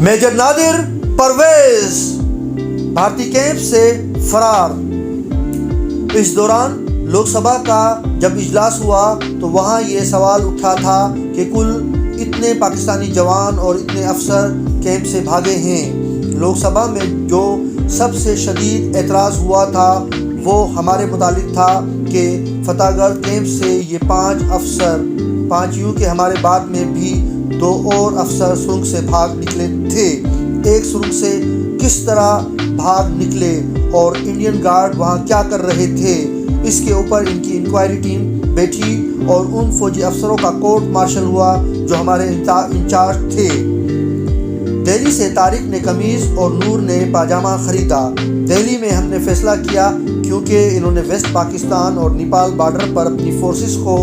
Major Nadir Parvez भारतीय camp से फरार। इस दौरान लोकसभा का जब इजलास हुआ तो वहाँ ये सवाल उठा था कि कुल इतने पाकिस्तानी जवान और इतने अफसर कैंप से भागे हैं। लोकसभा में जो सबसे शदीद एतराज़ हुआ था वो हमारे मुतालिक था कि फतेहगढ़ कैंप से ये 5 अफसर, 5 यूँ कि हमारे बाद में भी 2 और अफसर सुरंग से भाग निकले थे। एक सुरंग से किस तरह भाग निकले और इंडियन गार्ड वहाँ क्या कर रहे थे, इसके ऊपर इनकी इंक्वायरी टीम बैठी और उन फौजी अफसरों का कोर्ट मार्शल हुआ जो हमारे इंचार्ज थे। दिल्ली से तारिक ने कमीज़ और नूर ने पाजामा ख़रीदा। दिल्ली में हमने फ़ैसला किया क्योंकि इन्होंने वेस्ट पाकिस्तान और नेपाल बॉर्डर पर अपनी फोर्सेस को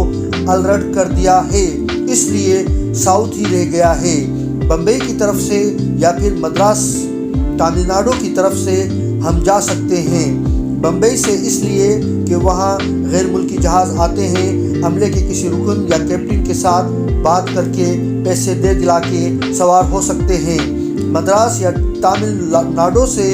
अलर्ट कर दिया है, इसलिए साउथ ही रह गया है। बम्बई की तरफ से या फिर मद्रास तमिलनाडु की तरफ से हम जा सकते हैं। बम्बई से इसलिए कि वहाँ गैर मुल्की जहाज़ आते हैं, अमले के किसी रुकन या कैप्टन के साथ बात करके पैसे दे दिला के सवार हो सकते हैं। मद्रास या तमिलनाडु से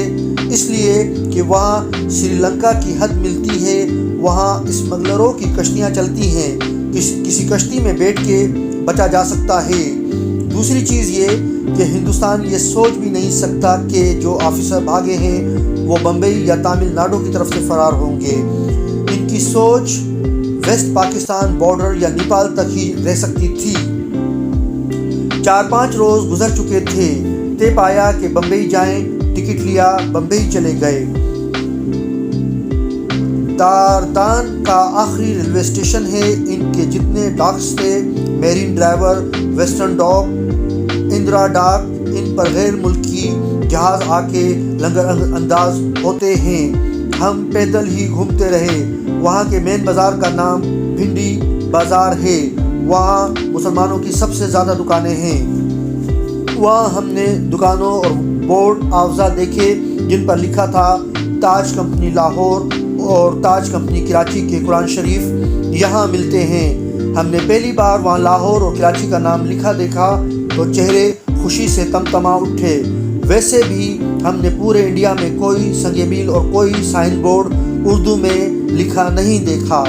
इसलिए कि वहाँ श्रीलंका की हद मिलती है, वहाँ स्मगलरों की कश्तियाँ चलती हैं, किसी कश्ती में बैठ के बचा जा सकता है। दूसरी चीज़ ये कि हिंदुस्तान ये सोच भी नहीं सकता कि जो ऑफिसर भागे हैं वो बम्बई या तमिलनाडु की तरफ से फरार होंगे। इनकी सोच वेस्ट पाकिस्तान बॉर्डर या नेपाल तक ही रह सकती थी। 4-5 रोज़ गुजर चुके थे, तय पाया कि बम्बई जाएं, टिकट लिया, बम्बई चले गए। तारदान का आखिरी रेलवे स्टेशन है। इनके जितने डॉक्स थे, marine driver, western dock, Indira dock, इन पर गैर मुल्की जहाज़ आके लंगर अंदाज होते हैं। हम पैदल ही घूमते रहे। वहाँ के मेन बाज़ार का नाम भिंडी बाज़ार है। वहाँ मुसलमानों की सबसे ज़्यादा दुकानें हैं। वहाँ हमने दुकानों और बोर्ड आफ़ज़ा देखे जिन पर लिखा था ताज कंपनी लाहौर और ताज कंपनी कराची के कुरान शरीफ यहाँ मिलते हैं। हमने पहली बार वहाँ लाहौर और कराची का नाम लिखा देखा तो चेहरे खुशी से तमतमा उठे। वैसे भी हमने पूरे इंडिया में कोई संग मील और कोई साइन बोर्ड उर्दू में लिखा नहीं देखा,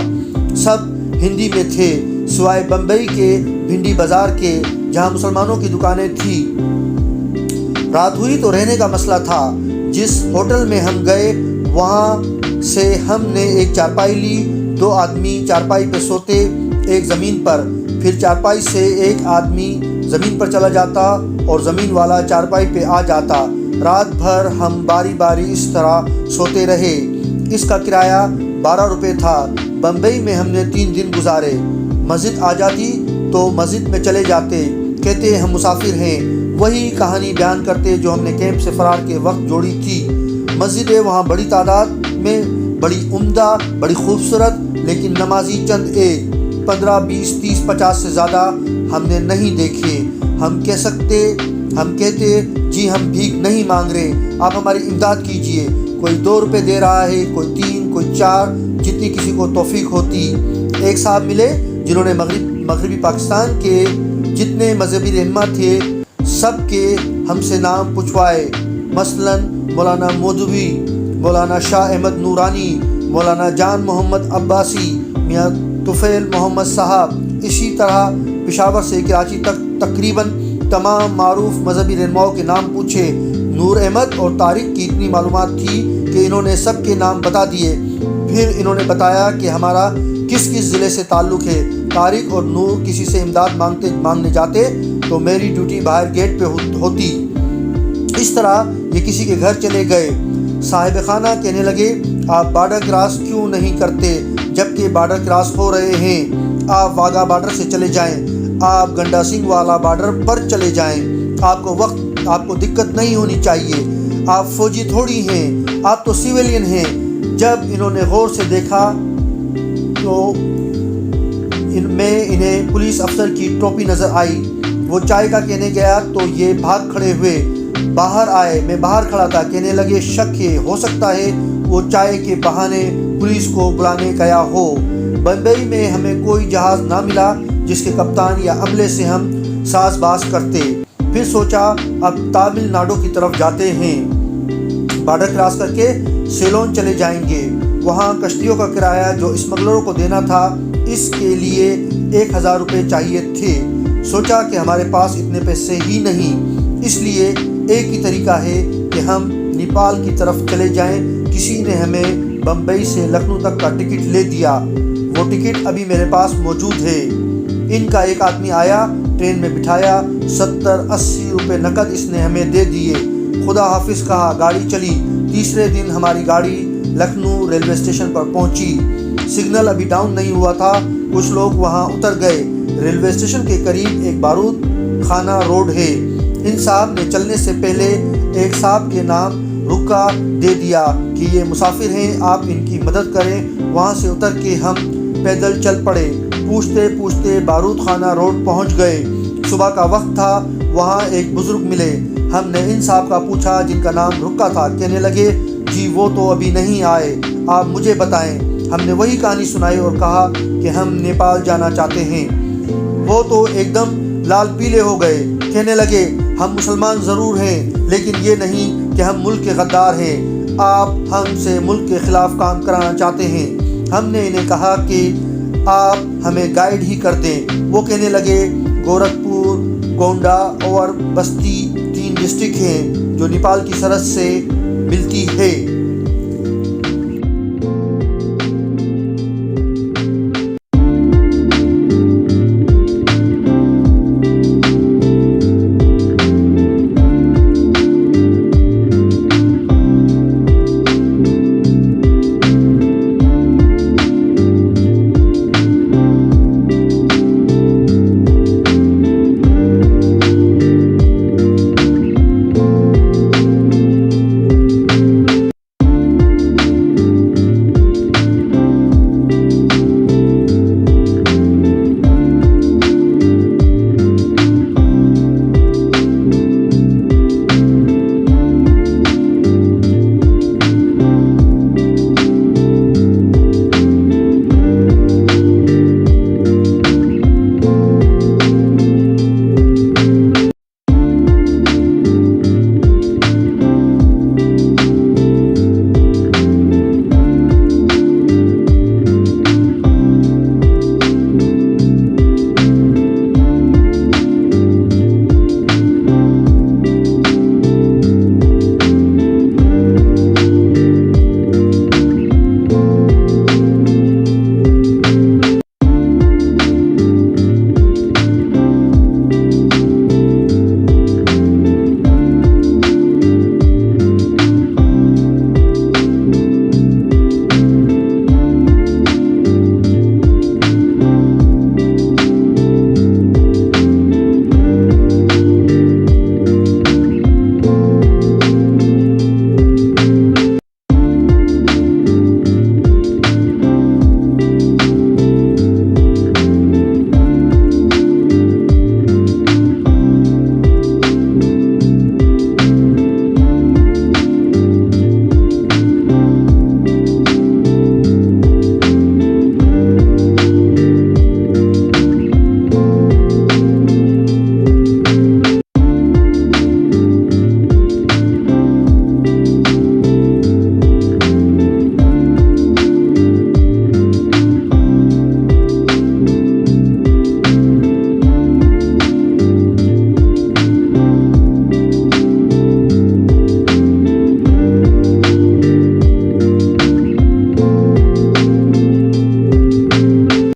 सब हिंदी में थे, सिवाय बम्बई के भिंडी बाज़ार के जहाँ मुसलमानों की दुकानें थी। रात हुई तो रहने का मसला था। जिस होटल में हम गए वहाँ से हमने एक चारपाई ली। 2 आदमी चारपाई पे सोते, एक ज़मीन पर, फिर चारपाई से एक आदमी ज़मीन पर चला जाता और ज़मीन वाला चारपाई पे आ जाता। रात भर हम बारी बारी इस तरह सोते रहे। इसका किराया 12 रुपये था। बम्बई में हमने 3 दिन गुजारे। मस्जिद आ जाती तो मस्जिद में चले जाते, कहते हम मुसाफिर हैं, वही कहानी बयान करते जो हमने कैंप से फरार के वक्त जोड़ी थी। मस्जिदें वहाँ बड़ी तादाद में, बड़ी उम्दा, बड़ी खूबसूरत, लेकिन नमाजी चंद एक, 15, 20, 30, 50 से ज़्यादा हमने नहीं देखे। हम कहते जी हम भीख नहीं मांग रहे, आप हमारी इमदाद कीजिए। कोई 2 रुपये दे रहा है, कोई 3, कोई 4, जितनी किसी को तौफीक होती। एक साहब मिले जिन्होंने मगरबी पाकिस्तान के जितने मजहबी रहनुमा थे सब के हमसे नाम पूछवाए, मसलन मौलाना मौदूदी, मौलाना शाह अहमद नूरानी, मौलाना जान मोहम्मद अब्बासी, मियाँ तुफैल मोहम्मद साहब। इसी तरह पेशावर से कराची तक तकरीबन तमाम मारूफ मजहबी रहनुमाओं के नाम पूछे। नूर अहमद और तारिक की इतनी मालूमात थी कि इन्होंने सब के नाम बता दिए। फिर इन्होंने बताया कि हमारा किस किस ज़िले से ताल्लुक़ है। तारिक और नूर किसी से इमदाद मांगने जाते तो मेरी ड्यूटी बाहर गेट पे होती। इस तरह ये किसी के घर चले गए। साहिब खाना कहने लगे, आप बॉर्डर क्रॉस क्यों नहीं करते जबकि बॉर्डर क्रॉस हो रहे हैं? आप वाघा बॉर्डर से चले जाएं, आप गंडा सिंह वाला बॉर्डर पर चले जाएं। आपको दिक्कत नहीं होनी चाहिए। आप फौजी थोड़ी हैं, आप तो सिविलियन हैं। जब इन्होंने गौर से देखा तो इन्हें पुलिस अफसर की टोपी नज़र आई। वो चाय का कहने गया तो ये भाग खड़े हुए, बाहर आए। मैं बाहर खड़ा था। कहने लगे, शक है, हो सकता है वो चाय के बहाने पुलिस को बुलाने गया हो। बम्बई में हमें कोई जहाज़ ना मिला जिसके कप्तान या अमले से हम साज़बाज़ करते। پھر سوچا اب تامل ناڈو کی طرف جاتے ہیں، بارڈر کراس کر کے سیلون چلے جائیں گے۔ وہاں کشتیوں کا کرایہ جو اسمگلروں کو دینا تھا، اس کے لیے 1000 روپے چاہیے تھے۔ سوچا کہ ہمارے پاس اتنے پیسے ہی نہیں، اس لیے ایک ہی طریقہ ہے کہ ہم نیپال کی طرف چلے جائیں۔ کسی نے ہمیں بمبئی سے لکھنؤ تک کا ٹکٹ لے دیا، وہ ٹکٹ ابھی میرے پاس موجود ہے۔ ان کا ایک آدمی آیا، ٹرین میں بٹھایا، 70-80 روپے نقد اس نے ہمیں دے دیے۔ خدا حافظ کہا، گاڑی چلی۔ تیسرے دن ہماری گاڑی لکھنؤ ریلوے اسٹیشن پر پہنچی۔ سگنل ابھی ڈاؤن نہیں ہوا تھا، کچھ لوگ وہاں اتر گئے۔ ریلوے اسٹیشن کے قریب ایک بارود خانہ روڈ ہے۔ ان صاحب نے چلنے سے پہلے ایک صاحب کے نام رکا دے دیا کہ یہ مسافر ہیں، آپ ان کی مدد کریں۔ وہاں سے اتر کے ہم پیدل چل پڑے۔ پوچھتے پوچھتے بارود خانہ روڈ پہنچ گئے۔ صبح کا وقت تھا، وہاں ایک بزرگ ملے۔ ہم نے ان صاحب کا پوچھا جن کا نام رکا تھا۔ کہنے لگے، جی وہ تو ابھی نہیں آئے، آپ مجھے بتائیں۔ ہم نے وہی کہانی سنائی اور کہا کہ ہم نیپال جانا چاہتے ہیں۔ وہ تو ایک دم لال پیلے ہو گئے۔ کہنے لگے، ہم مسلمان ضرور ہیں، لیکن یہ نہیں کہ ہم ملک کے غدار ہیں۔ آپ ہم سے ملک کے خلاف کام کرانا چاہتے ہیں۔ ہم نے انہیں کہا کہ آپ ہمیں گائیڈ ہی کر دیں۔ وہ کہنے لگے، گورکھپور، گونڈا اور بستی 3 ڈسٹرکٹ ہیں جو نیپال کی سرحد سے ملتی ہے۔